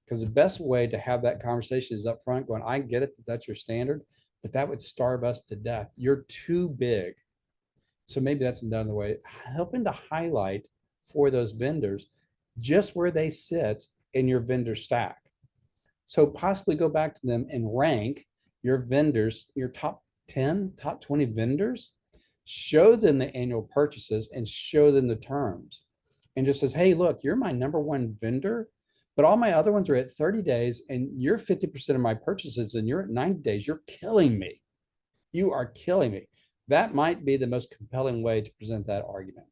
Because the best way to have that conversation is up front going, I get it that that's your standard, but that would starve us to death. You're too big. So maybe that's another way, helping to highlight for those vendors just where they sit in your vendor stack. So possibly go back to them and rank your vendors, your top 10, top 20 vendors, show them the annual purchases and show them the terms. And just says, hey, look, you're my number one vendor, but all my other ones are at 30 days and you're 50% of my purchases and you're at 90 days. You're killing me. You are killing me. That might be the most compelling way to present that argument.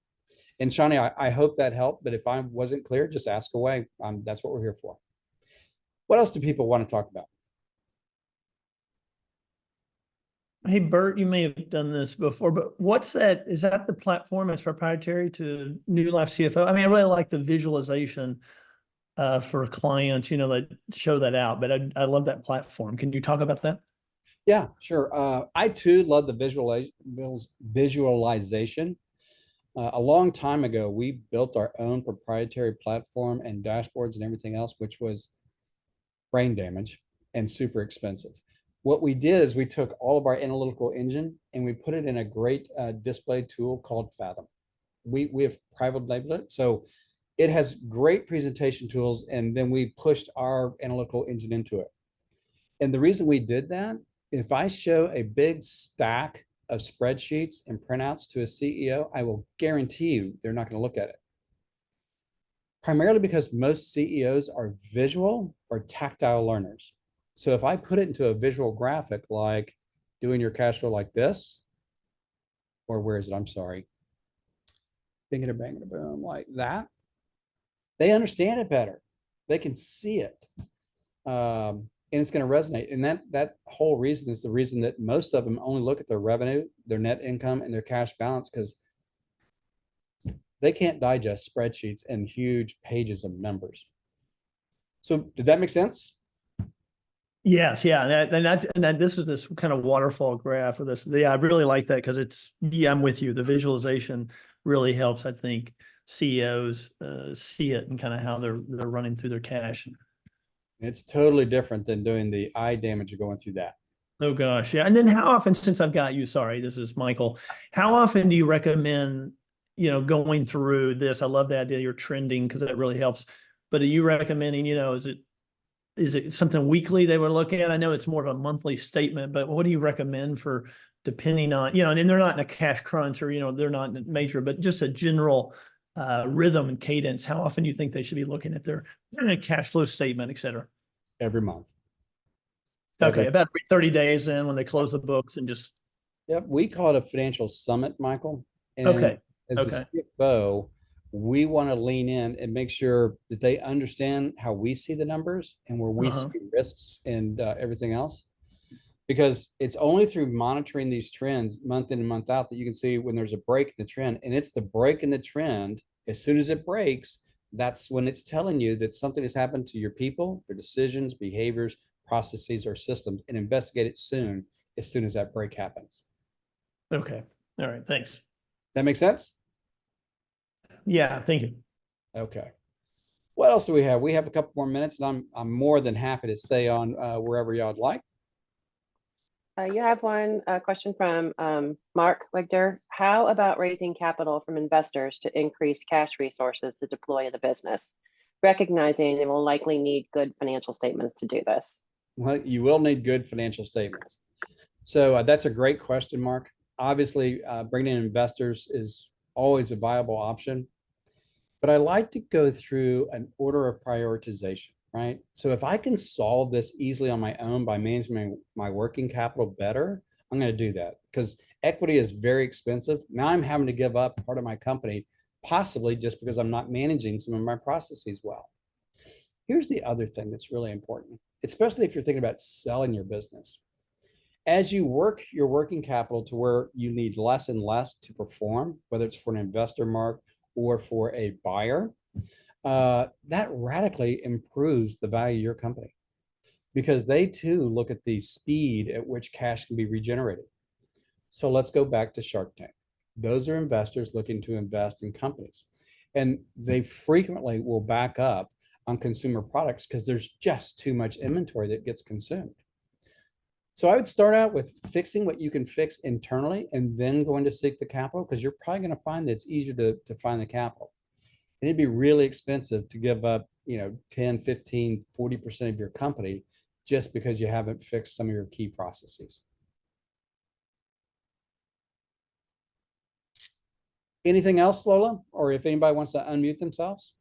And Shawnee, I hope that helped, but if I wasn't clear, just ask away. That's what we're here for. What else do people want to talk about? Hey, Burt, you may have done this before, but what's that? Is that the platform that's proprietary to New Life CFO? I mean, I really like the visualization for clients, that show that out, but I love that platform. Can you talk about that? Yeah, sure. I too love the visualization. A long time ago, we built our own proprietary platform and dashboards and everything else, which was brain damage and super expensive. What we did is we took all of our analytical engine and we put it in a great display tool called Fathom. We have private labeled it. So it has great presentation tools, and then we pushed our analytical engine into it. And the reason we did that, if I show a big stack of spreadsheets and printouts to a CEO, I will guarantee you they're not going to look at it. Primarily because most CEOs are visual or tactile learners. So if I put it into a visual graphic, like doing your cash flow like this, or where is it? I'm sorry. Bing it, bang it, boom, like that, they understand it better. They can see it. And it's going to resonate. And that whole reason is the reason that most of them only look at their revenue, their net income, and their cash balance, because they can't digest spreadsheets and huge pages of numbers. So did that make sense? Yes, yeah, and this is this kind of waterfall graph or this. Yeah, I really like that because I'm with you. The visualization really helps, I think, CEOs see it and kind of how they're running through their cash. It's totally different than doing the eye damage of going through that. Oh gosh, yeah. And then how often, since I've got you, sorry, this is Michael. How often do you recommend, going through this? I love the idea you're trending because that really helps. But are you recommending, is it something weekly they would look at? I know it's more of a monthly statement, but what do you recommend for depending on, and they're not in a cash crunch or, they're not major, but just a general rhythm and cadence. How often do you think they should be looking at their cash flow statement, et cetera? Every month. Okay, about 30 days in when they close the books and just. Yep, we call it a financial summit, Michael. And okay. As a CFO, we want to lean in and make sure that they understand how we see the numbers and where we see risks and everything else. Because it's only through monitoring these trends month in and month out that you can see when there's a break in the trend. And it's the break in the trend. As soon as it breaks, that's when it's telling you that something has happened to your people, their decisions, behaviors, processes, or systems, and investigate it soon as as that break happens. Okay. All right. Thanks. That makes sense? Yeah. Thank you. Okay. What else do we have? We have a couple more minutes, and I'm more than happy to stay on wherever y'all'd like. You have one question from Mark Wigder. How about raising capital from investors to increase cash resources to deploy in the business, recognizing they will likely need good financial statements to do this? Well, you will need good financial statements. So that's a great question, Mark. Obviously, bringing in investors is always a viable option. but I like to go through an order of prioritization, right? So if I can solve this easily on my own by managing my working capital better, I'm going to do that because equity is very expensive. Now I'm having to give up part of my company, possibly just because I'm not managing some of my processes well. Here's the other thing that's really important, especially if you're thinking about selling your business. As you work your working capital to where you need less and less to perform, whether it's for an investor mark or for a buyer, that radically improves the value of your company because they too look at the speed at which cash can be regenerated. So let's go back to Shark Tank. Those are investors looking to invest in companies, and they frequently will back up on consumer products because there's just too much inventory that gets consumed. So I would start out with fixing what you can fix internally and then going to seek the capital because you're probably going to find that it's easier to find the capital. And it'd be really expensive to give up, 10, 15, 40% of your company just because you haven't fixed some of your key processes. Anything else, Lola? Or if anybody wants to unmute themselves?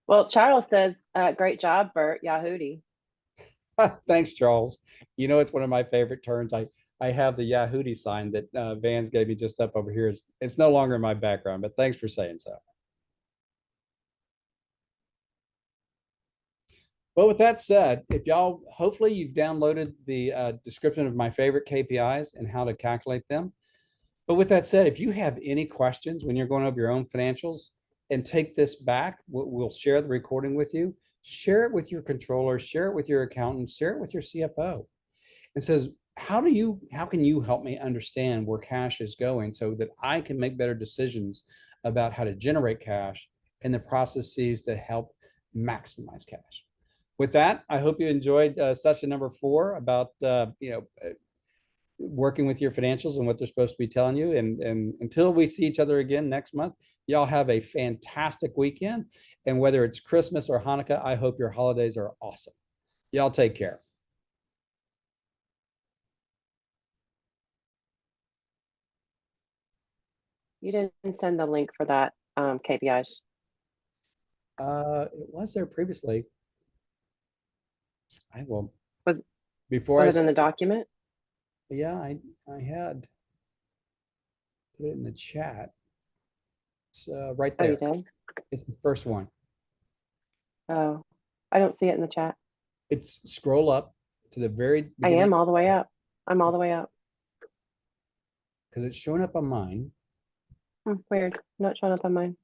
Well, Charles says, great job, Burt, Yahooty. Thanks, Charles. It's one of my favorite terms. I have the Yahooty sign that Vans gave me just up over here. It's no longer in my background, but thanks for saying so. But with that said, if y'all, hopefully you've downloaded the description of my favorite KPIs and how to calculate them. But with that said, if you have any questions when you're going over your own financials and take this back, we'll share the recording with you. Share it with your controller, share it with your accountant, share it with your CFO, and says, how can you help me understand where cash is going so that I can make better decisions about how to generate cash and the processes that help maximize cash. With that, I hope you enjoyed session number 4 about working with your financials and what they're supposed to be telling you. And until we see each other again next month, y'all have a fantastic weekend. And whether it's Christmas or Hanukkah, I hope your holidays are awesome. Y'all take care. You didn't send the link for that KPIs. It was there previously. I will. Was before it in the document? Yeah, I had put it in the chat. It's right there. Oh, you did? It's the first one. Oh, I don't see it in the chat. It's scroll up to the very beginning. I am all the way up. I'm all the way up. Because it's showing up on mine. Weird. Not showing up on mine.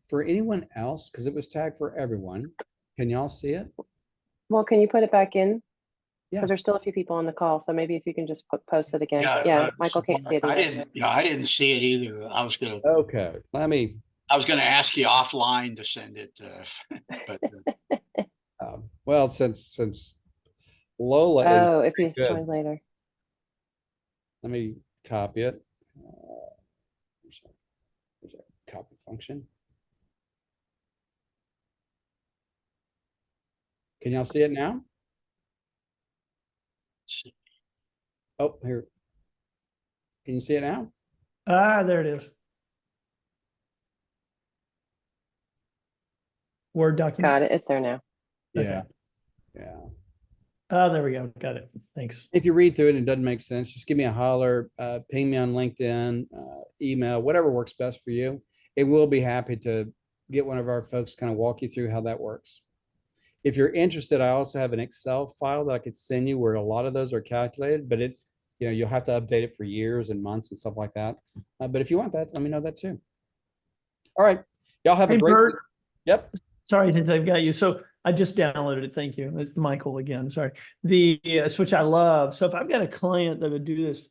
For anyone else, because it was tagged for everyone, can y'all see it? Well, can you put it back in? Yeah. Because there's still a few people on the call, so maybe if you can just post it again. Yeah, Michael can't see it either. I didn't see it either. Okay, I was gonna ask you offline to send it, but well, since Lola Oh, is if you good, join later. let me copy it. There's a copy function. Can y'all see it now? Oh, here. Can you see it now? Ah, there it is. Word document. Got it. It's there now. Yeah. Okay. Yeah. Oh, there we go. Got it. Thanks. If you read through it and it doesn't make sense, just give me a holler, ping me on LinkedIn, email, whatever works best for you. It will be happy to get one of our folks to kind of walk you through how that works. If you're interested, I also have an Excel file that I could send you where a lot of those are calculated, but you'll have to update it for years and months and stuff like that. But if you want that, let me know that too. All right. Y'all have a great Burt. week. Yep. Sorry, since I've got you. So I just downloaded it. Thank you. It's Michael again. Sorry. The switch I love. So if I've got a client that would do this,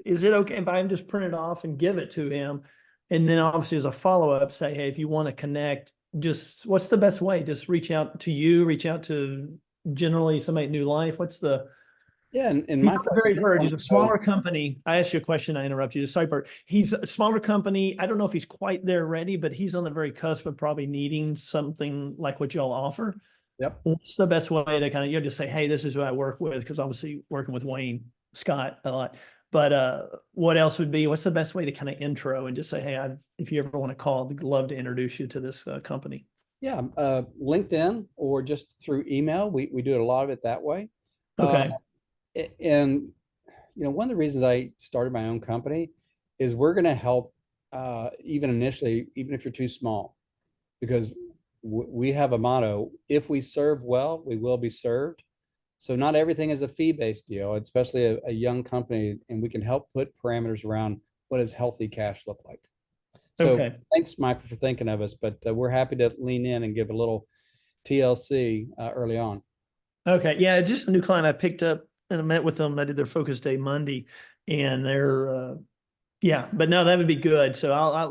is it okay if I just print it off and give it to him? And then obviously as a follow-up, say, hey, if you want to connect, just what's the best way? Just reach out to you, reach out to generally somebody at New Life. What's the Yeah, and my very heard. He's a smaller company. I asked you a question. I interrupted you. Sorry, Burt. He's a smaller company. I don't know if he's quite there ready, but he's on the very cusp of probably needing something like what y'all offer. Yep. What's the best way to kind of just say, hey, this is who I work with? Because obviously working with Wayne Scott a lot. But what else would be, what's the best way to kind of intro and just say, hey, if you ever want to call, I'd love to introduce you to this company. Yeah, LinkedIn or just through email. We do a lot of it that way. Okay. And one of the reasons I started my own company is we're going to help even initially, even if you're too small, because we have a motto: if we serve well, we will be served. So not everything is a fee-based deal, especially a young company, and we can help put parameters around what does healthy cash look like. So Okay. thanks, Michael, for thinking of us, but we're happy to lean in and give a little TLC early on. Okay. Yeah. Just a new client I picked up and I met with them. I did their focus day Monday and they're, yeah, but no, that would be good. So I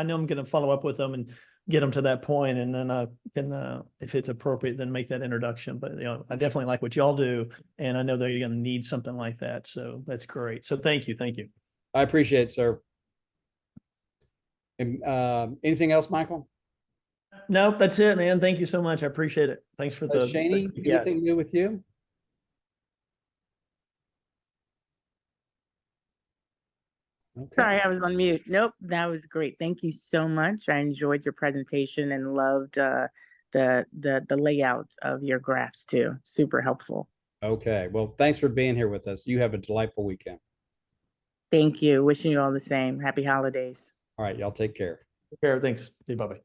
know I'm going to follow up with them and get them to that point, and then I can, if it's appropriate, then make that introduction. But, I definitely like what y'all do, and I know they're going to need something like that. So that's great. So thank you. Thank you. I appreciate it, sir. And anything else, Michael? No, that's it, man. Thank you so much. I appreciate it. Thanks for the Shaney, yeah. anything new with you? Okay. Sorry, I was on mute. Nope, that was great. Thank you so much. I enjoyed your presentation and loved the layout of your graphs too. Super helpful. Okay. Well, thanks for being here with us. You have a delightful weekend. Thank you. Wishing you all the same. Happy holidays. All right. Y'all take care. Take care. Thanks. Bye-bye.